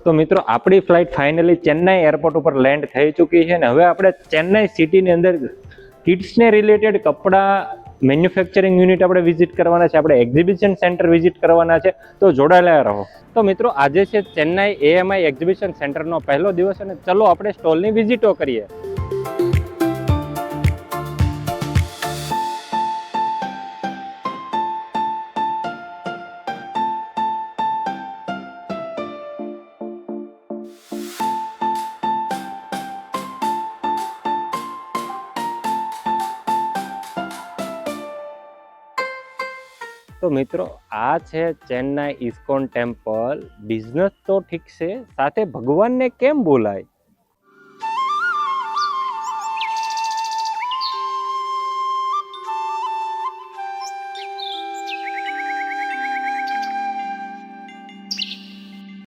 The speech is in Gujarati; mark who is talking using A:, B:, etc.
A: તો મિત્રો આપણી ફ્લાઇટ ફાઇનલી ચેન્નાઈ એરપોર્ટ ઉપર લેન્ડ થઈ ચૂકી છે ને હવે આપણે ચેન્નાઈ સિટીની અંદર કિડ્સને રિલેટેડ કપડાં મેન્યુફેક્ચરિંગ યુનિટ આપણે વિઝિટ કરવાના છે, આપણે એક્ઝિબિશન સેન્ટર વિઝિટ કરવાના છે, તો જોડાયેલા રહો. તો મિત્રો આજે છે ચેન્નાઈ એએમઆઈ એક્ઝિબિશન સેન્ટરનો પહેલો દિવસ અને ચલો આપણે સ્ટોલની વિઝિટો કરીએ. તો મિત્રો આ છે ચેન્નાઈ ઇસ્કોન ટેમ્પલ. બિઝનેસ તો ઠીક છે, સાથે ભગવાનને કેમ બોલાય?